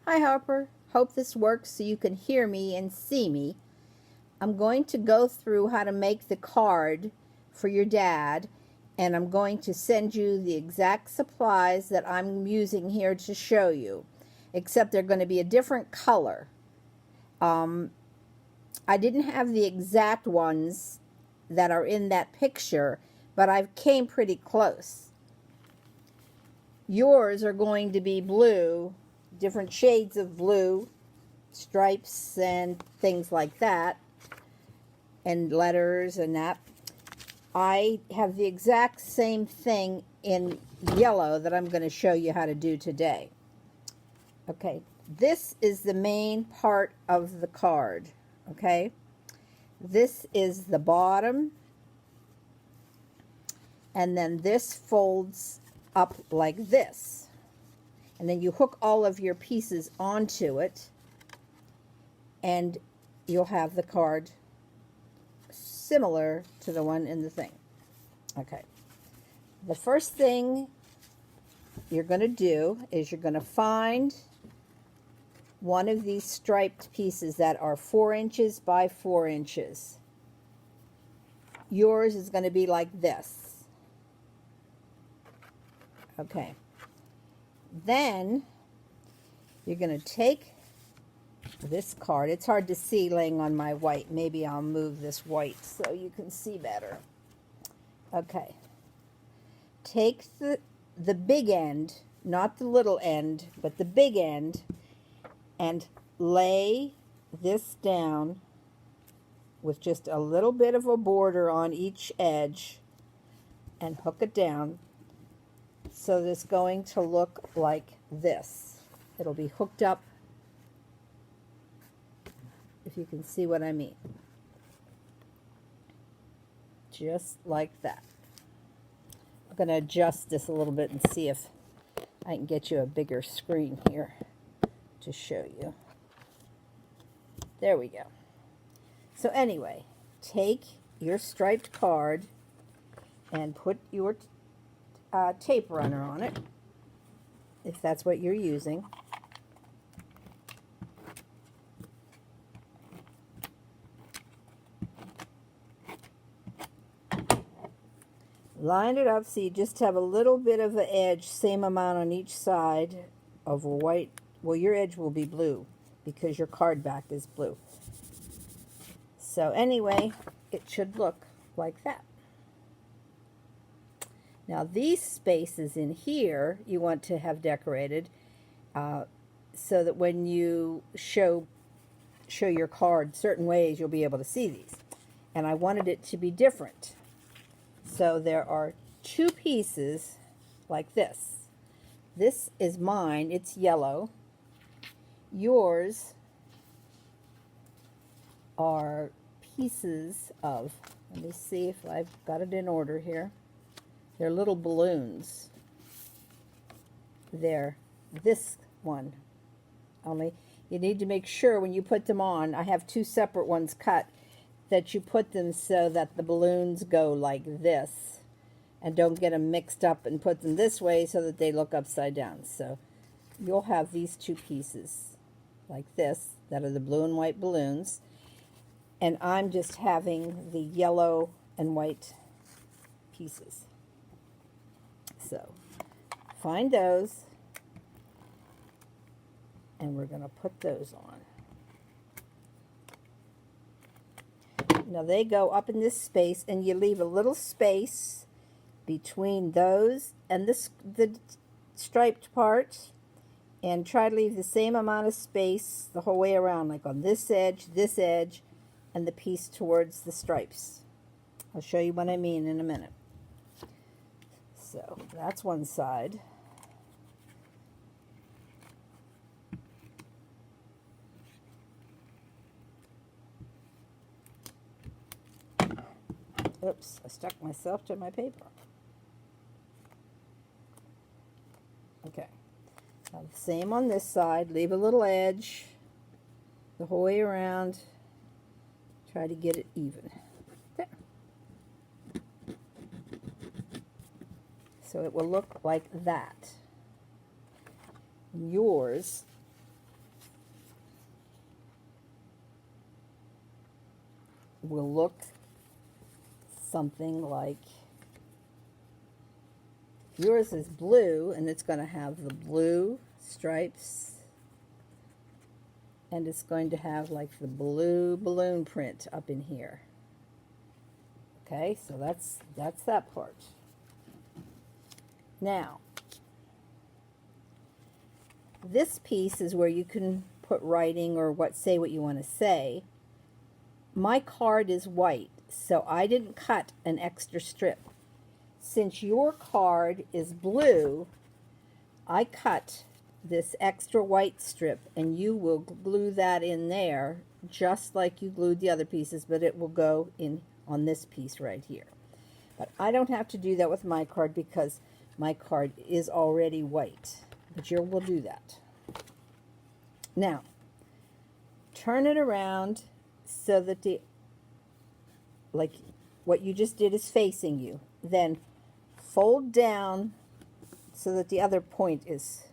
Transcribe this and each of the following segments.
Hi Harper, hope this works so you can hear me and see me. I'm going to go through how to make the card for your dad, and I'm going to send you the exact supplies that I'm using here to show you, except they're going to be a different color. I didn't have the exact ones that are in that picture, but I came pretty close. Yours are going to be blue, different shades of blue, stripes and things like that, and letters and that. I have the exact same thing in yellow that I'm going to show you how to do today. Okay, this is the main part of the card, okay? This is the bottom, and then this folds up like this. And then you hook all of your pieces onto it, and you'll have the card similar to the one in the thing. Okay. The first thing you're going to do is you're going to find one of these striped pieces that are 4 inches by 4 inches. Yours is going to be like this. Okay. Then you're going to take this card. It's hard to see laying on my white. Maybe I'll move this white so you can see better. Okay. Take the big end, not the little end, but the big end, and lay this down with just a little bit of a border on each edge and hook it down so that it's going to look like this. It'll be hooked up, if you can see what I mean. Just like that. I'm going to adjust this a little bit and see if I can get you a bigger screen here to show you. There we go. So anyway, take your striped card and put your tape runner on it, if that's what you're using. Line it up so you just have a little bit of an edge, same amount on each side of a white. Well, your edge will be blue because your card back is blue. So anyway, it should look like that. Now these spaces in here you want to have decorated so that when you show your card certain ways, you'll be able to see these. And I wanted it to be different. So there are 2 pieces like this. This is mine. It's yellow. Yours are pieces of, let me see if I've got it in order here. They're little balloons. They're this one. Only you need to make sure when you put them on, I have 2 separate ones cut, that you put them so that the balloons go like this, and don't get them mixed up and put them this way so that they look upside down. So you'll have these 2 pieces like this that are the blue and white balloons, and I'm just having the yellow and white pieces. So find those, and we're going to put those on. Now they go up in this space, and you leave a little space between those and the striped part, and try to leave the same amount of space the whole way around, like on this edge, and the piece towards the stripes. I'll show you what I mean in a minute. So that's one side. Oops, I stuck myself to my paper. Okay. Now the same on this side. Leave a little edge the whole way around. Try to get it even. There. So it will look like that. Yours will look something like yours is blue, and it's going to have the blue stripes, and it's going to have like the blue balloon print up in here. Okay, so that's that part. Now, this piece is where you can put writing or say what you want to say. My card is white, so I didn't cut an extra strip. Since your card is blue, I cut this extra white strip, and you will glue that in there just like you glued the other pieces, but it will go in on this piece right here. But I don't have to do that with my card because my card is already white, but you will do that. Now, turn it around so that like what you just did is facing you. Then fold down so that the other point is,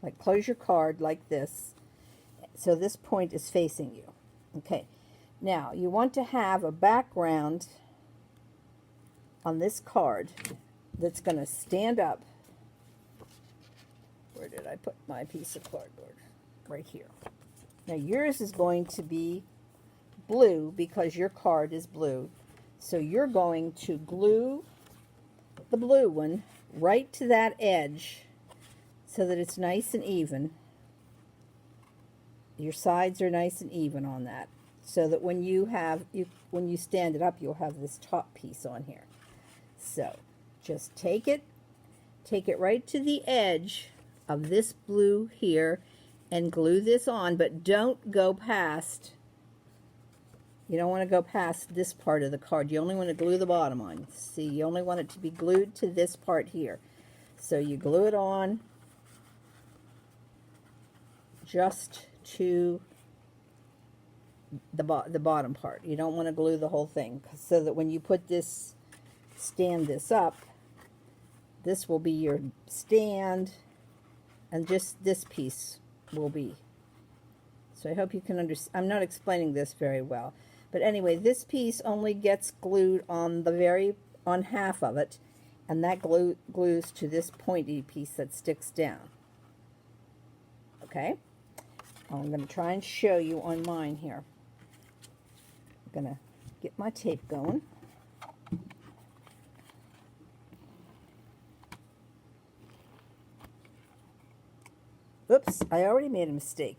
like, close your card like this, so this point is facing you. Okay, now you want to have a background on this card that's going to stand up. Where did I put my piece of cardboard? Right here. Now yours is going to be blue because your card is blue. So you're going to glue the blue one right to that edge so that it's nice and even. Your sides are nice and even on that, so that when you stand it up, you'll have this top piece on here. So just take it right to the edge of this blue here and glue this on, but don't go past. You don't want to go past this part of the card. You only want to glue the bottom on. See, you only want it to be glued to this part here. So you glue it on just to the bottom part. You don't want to glue the whole thing, so that when you put this, stand this up, this will be your stand, and just this piece will be. So I hope you can understand. I'm not explaining this very well. But anyway, this piece only gets glued on on half of it, and that glues to this pointy piece that sticks down. Okay? I'm going to try and show you on mine here. I'm going to get my tape going. Oops, I already made a mistake.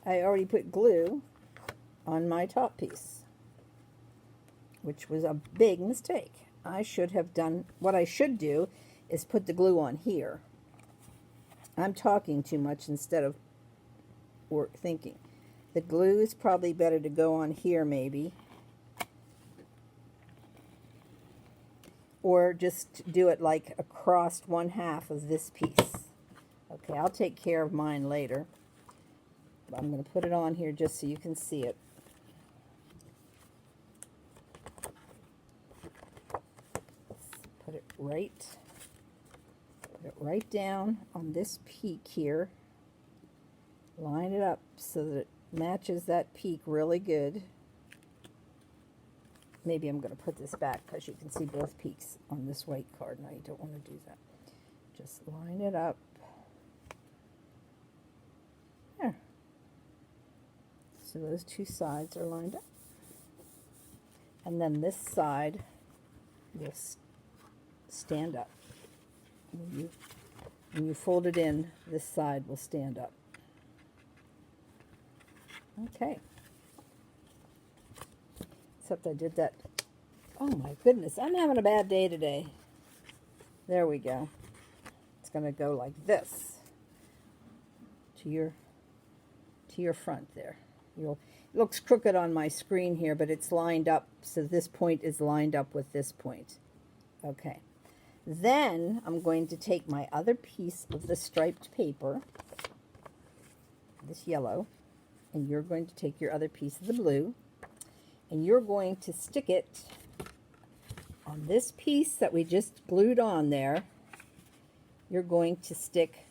I already put glue on my top piece, which was a big mistake. I should have done, what I should do is put the glue on here. I'm talking too much instead of thinking. The glue is probably better to go on here maybe, or just do it like across one half of this piece. Okay, I'll take care of mine later. But I'm going to put it on here just so you can see it. Put it right down on this peak here. Line it up so that it matches that peak really good. Maybe I'm going to put this back because you can see both peaks on this white card, and I don't want to do that. Just line it up. There. So those two sides are lined up. And then this side will stand up. When you fold it in, this side will stand up. Okay. Except I did that. Oh my goodness, I'm having a bad day today. There we go. It's going to go like this to your front there. It looks crooked on my screen here, but it's lined up, so this point is lined up with this point. Okay. Then I'm going to take my other piece of the striped paper, this yellow, and you're going to take your other piece of the blue, and you're going to stick it on this piece that we just glued on there. You're going to stick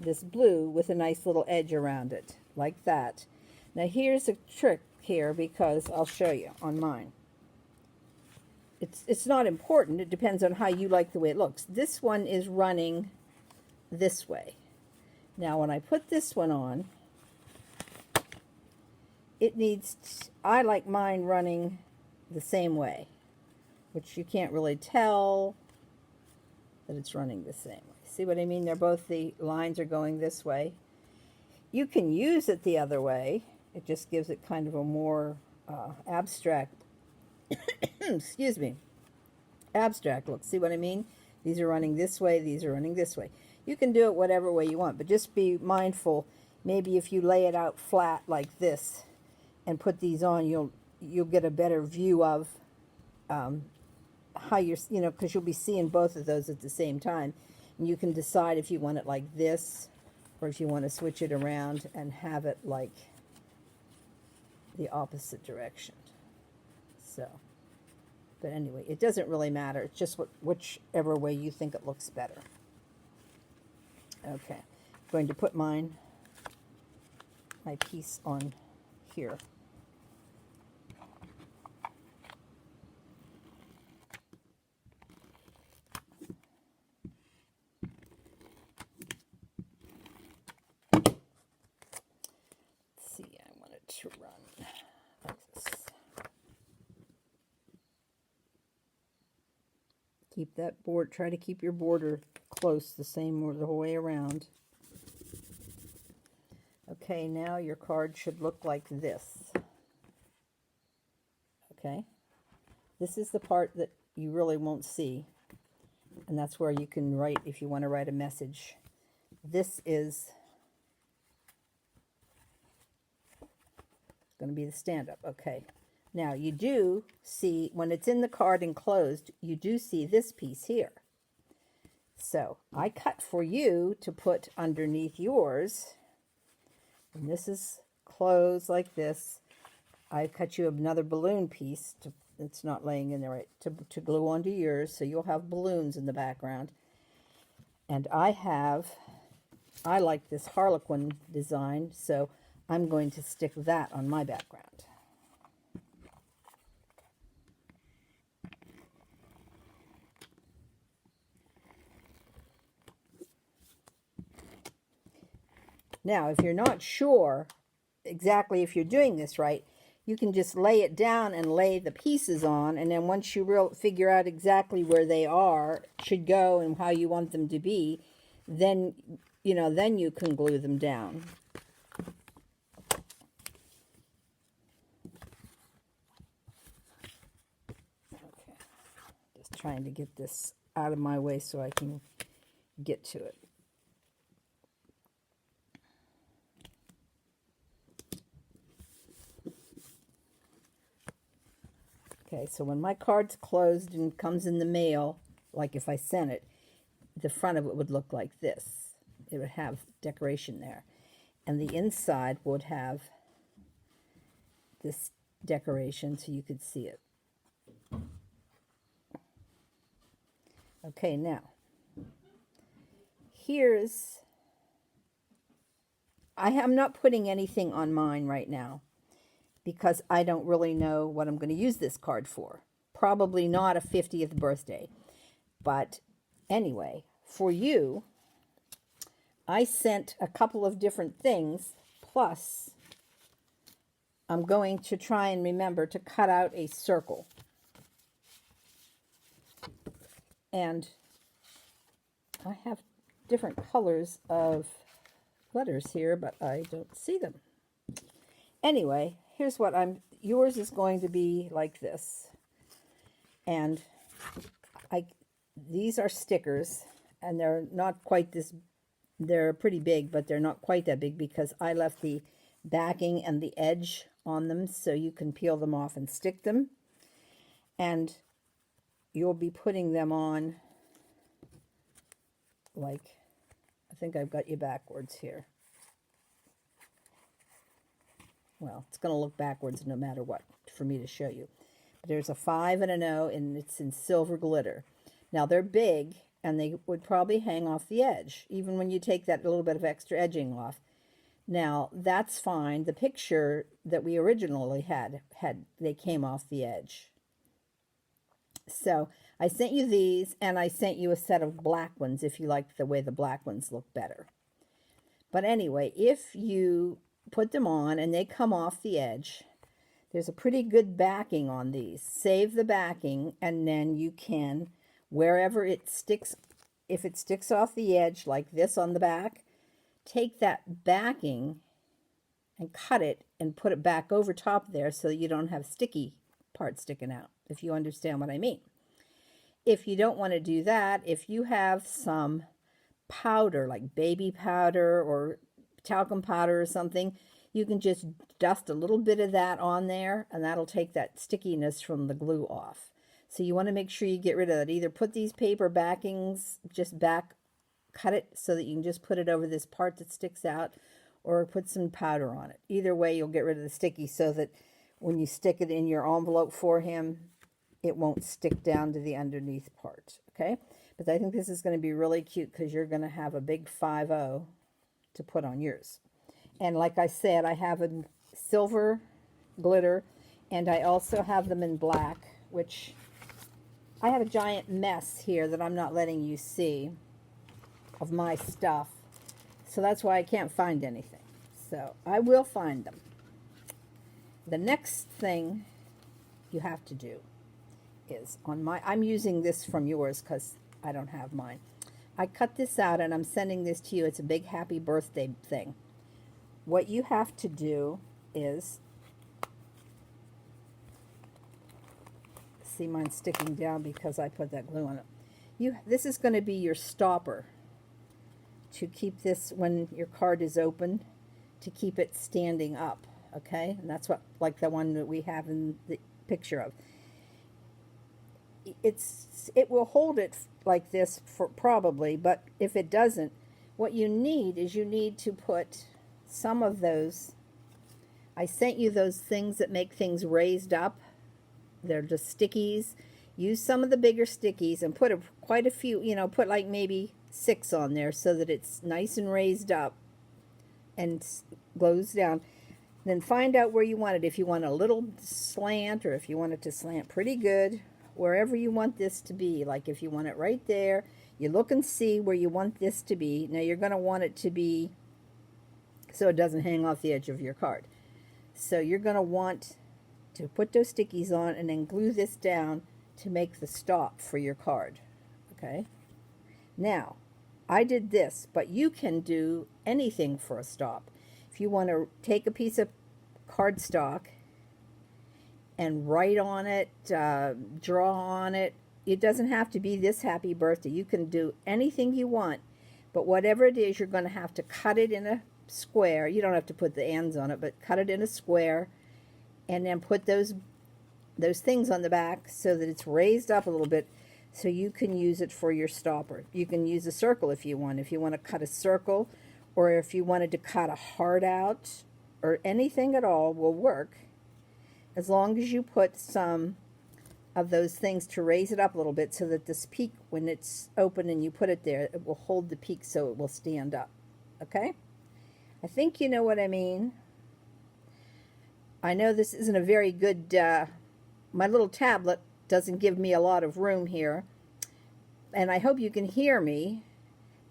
this blue with a nice little edge around it, like that. Now here's a trick here because I'll show you on mine. It's not important. It depends on how you like the way it looks. This one is running this way. Now when I put this one on, it needs, I like mine running the same way, which you can't really tell that it's running the same way. See what I mean? They're both, the lines are going this way. You can use it the other way. It just gives it kind of a more abstract, excuse me, abstract look. See what I mean? These are running this way, these are running this way. You can do it whatever way you want, but just be mindful. Maybe if you lay it out flat like this and put these on, you'll get a better view of how you're, you know, because you'll be seeing both of those at the same time. And you can decide if you want it like this or if you want to switch it around and have it like the opposite direction. So, but anyway, it doesn't really matter. It's just whichever way you think it looks better. Okay, I'm going to put my piece on here. To run like this. Keep that board, try to keep your border close the same the whole way around. Okay, now your card should look like this. Okay, this is the part that you really won't see, and that's where you can write, if you want to write a message. This is going to be the stand-up. Okay, now you do see, when it's in the card enclosed, you do see this piece here. So I cut for you to put underneath yours, and this is closed like this. I cut you another balloon piece, it's not laying in there right, to glue onto yours, so you'll have balloons in the background. And I like this Harlequin design, so I'm going to stick that on my background. Now, if you're not sure exactly if you're doing this right, you can just lay it down and lay the pieces on, and then once you figure out exactly where they should go and how you want them to be, then then you can glue them down. Okay, just trying to get this out of my way so I can get to it. Okay, so when my card's closed and comes in the mail, like if I sent it, the front of it would look like this. It would have decoration there. And the inside would have this decoration so you could see it. Okay, now, I'm not putting anything on mine right now, because I don't really know what I'm going to use this card for. Probably not a 50th birthday. But anyway, for you, I sent a couple of different things, plus I'm going to try and remember to cut out a circle. And I have different colors of letters here, but I don't see them. Anyway, here's what yours is going to be like this. And these are stickers, and they're not quite this, they're pretty big, but they're not quite that big because I left the backing and the edge on them so you can peel them off and stick them. And you'll be putting them on like, I think I've got you backwards here. Well, it's going to look backwards no matter what for me to show you. But there's a 5 and an O, and it's in silver glitter. Now, they're big, and they would probably hang off the edge, even when you take that little bit of extra edging off. Now, that's fine. The picture that we originally had, they came off the edge. So I sent you these, and I sent you a set of black ones if you like the way the black ones look better. But anyway, if you put them on and they come off the edge, there's a pretty good backing on these. Save the backing, and then you can, wherever it sticks, if it sticks off the edge like this on the back, take that backing and cut it and put it back over top there so that you don't have sticky parts sticking out, if you understand what I mean. If you don't want to do that, if you have some powder, like baby powder or talcum powder or something, you can just dust a little bit of that on there, and that'll take that stickiness from the glue off. So you want to make sure you get rid of that. Either put these paper backings, just cut it so that you can just put it over this part that sticks out, or put some powder on it. Either way, you'll get rid of the sticky so that when you stick it in your envelope for him, it won't stick down to the underneath part, okay? But I think this is going to be really cute because you're going to have a big 5-0 to put on yours. And like I said, I have a silver glitter, and I also have them in black, which I have a giant mess here that I'm not letting you see of my stuff. So that's why I can't find anything. So I will find them. The next thing you have to do is on my, I'm using this from yours because I don't have mine. I cut this out and I'm sending this to you. It's a big happy birthday thing. What you have to do is, see mine sticking down because I put that glue on it. This is going to be your stopper to keep this, when your card is open, to keep it standing up, okay? And that's what, like the one that we have in the picture of. It will hold it like this for probably, but if it doesn't, what you need is you need to put some of those. I sent you those things that make things raised up. They're just stickies. Use some of the bigger stickies and put quite a few, put like maybe 6 on there so that it's nice and raised up and goes down. Then find out where you want it. If you want a little slant, or if you want it to slant pretty good, wherever you want this to be. Like if you want it right there, you look and see where you want this to be. Now you're going to want it to be so it doesn't hang off the edge of your card. So you're going to want to put those stickies on and then glue this down to make the stop for your card. Okay? Now, I did this, but you can do anything for a stop. If you want to take a piece of cardstock and write on it, draw on it, it doesn't have to be this happy birthday. You can do anything you want, but whatever it is, you're going to have to cut it in a square. You don't have to put the ends on it, but cut it in a square, and then put those things on the back so that it's raised up a little bit so you can use it for your stopper. You can use a circle if you want. If you want to cut a circle, or if you wanted to cut a heart out, or anything at all will work, as long as you put some of those things to raise it up a little bit so that this peak, when it's open and you put it there, it will hold the peak so it will stand up. Okay? I think you know what I mean. I know this isn't a very good, my little tablet doesn't give me a lot of room here, and I hope you can hear me.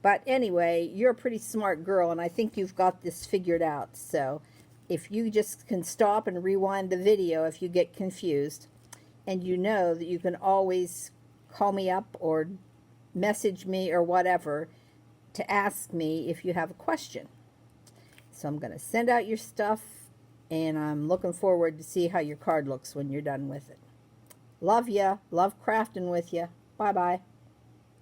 But anyway, you're a pretty smart girl, and I think you've got this figured out. So if you just can stop and rewind the video if you get confused, and you know that you can always call me up or message me or whatever to ask me if you have a question. So I'm going to send out your stuff, and I'm looking forward to see how your card looks when you're done with it. Love ya. Love crafting with you. Bye-bye.